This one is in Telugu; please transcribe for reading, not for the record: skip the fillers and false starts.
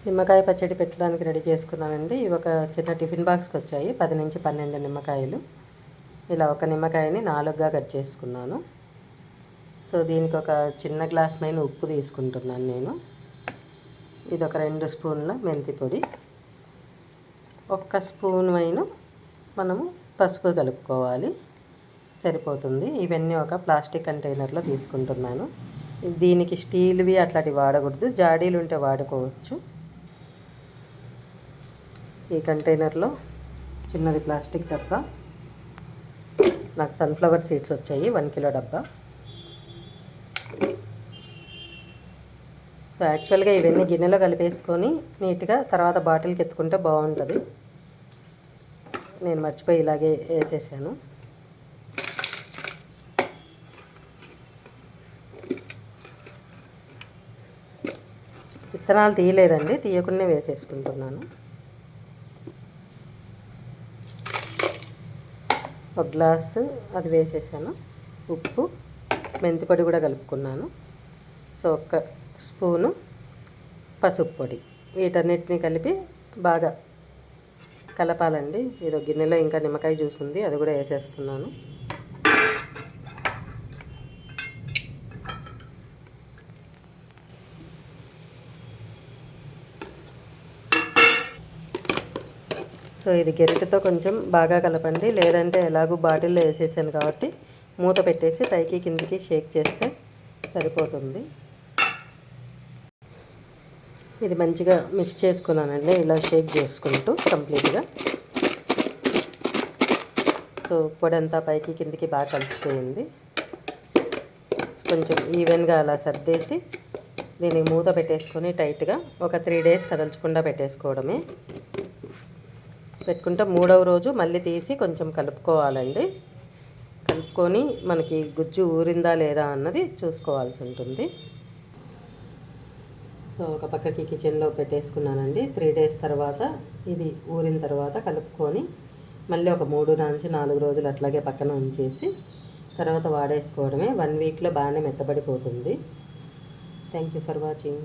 నిమ్మకాయ పచ్చడి పెట్టడానికి రెడీ చేసుకున్నానండి. ఇవి ఒక చిన్న టిఫిన్ బాక్స్కి వచ్చాయి 10 నుంచి 12 నిమ్మకాయలు. ఇలా ఒక నిమ్మకాయని 4గా కట్ చేసుకున్నాను. సో దీనికి ఒక చిన్న గ్లాస్ పైన ఉప్పు తీసుకుంటున్నాను నేను. ఇది ఒక 2 స్పూన్ల మెంతి పొడి, 1 స్పూన్ వైన మనము పసుపు కలుపుకోవాలి, సరిపోతుంది. ఇవన్నీ ఒక ప్లాస్టిక్ కంటైనర్లో తీసుకుంటున్నాను. దీనికి స్టీల్వి అట్లాంటివి వాడకూడదు, జాడీలు ఉంటే వాడుకోవచ్చు. ఈ కంటైనర్లో చిన్నది ప్లాస్టిక్ డబ్బా, నాకు సన్ఫ్లవర్ సీడ్స్ వచ్చాయి 1 కిలో డబ్బా. సో యాక్చువల్గా ఇవన్నీ గిన్నెలో కలిపేసుకొని నీట్గా తర్వాత బాటిల్కి ఎత్తుకుంటే బాగుంటుంది. నేను మర్చిపోయి ఇలాగే వేసేసాను. విత్తనాలు తీయలేదండి, తీయకుండా వేసేసుకుంటున్నాను. 1 గ్లాసు అది వేసేసాను. ఉప్పు, మెంతిపొడి కూడా కలుపుకున్నాను. సో 1 స్పూను పసుపు పొడి, వీటన్నిటిని కలిపి బాగా కలపాలండి. ఇది గిన్నెలో ఇంకా నిమ్మకాయ జ్యూస్ ఉంది, అది కూడా వేసేస్తున్నాను. సో ఇది గరిటెతో కొంచెం బాగా కలపండి, లేదంటే ఎలాగూ బాటిల్లో వేసేసాను కాబట్టి మూత పెట్టేసి పైకి కిందికి షేక్ చేస్తే సరిపోతుంది. ఇది మంచిగా మిక్స్ చేసుకున్నానండి, ఇలా షేక్ చేసుకుంటూ కంప్లీట్గా. సో పొడి అంతా పైకి కిందికి బాగా కలిసిపోయింది. కొంచెం ఈవెన్గా అలా సర్దేసి దీనికి మూత పెట్టేసుకొని టైట్గా ఒక 3 డేస్ కదల్చకుండా పెట్టేసుకోవడమే. పెట్టుకుంటే 3వ రోజు మళ్ళీ తీసి కొంచెం కలుపుకోవాలండి. కలుపుకొని మనకి గుజ్జు ఊరిందా లేదా అన్నది చూసుకోవాల్సి ఉంటుంది. సో ఒక పక్కకి కిచెన్లో పెట్టేసుకున్నానండి. 3 డేస్ తర్వాత ఇది ఊరిన తర్వాత కలుపుకొని మళ్ళీ ఒక 3 నుంచి 4 రోజులు అట్లాగే పక్కన ఉంచేసి తర్వాత వాడేసుకోవడమే. 1 వీక్లో బాగానే మెత్తబడిపోతుంది. Thank you for watching.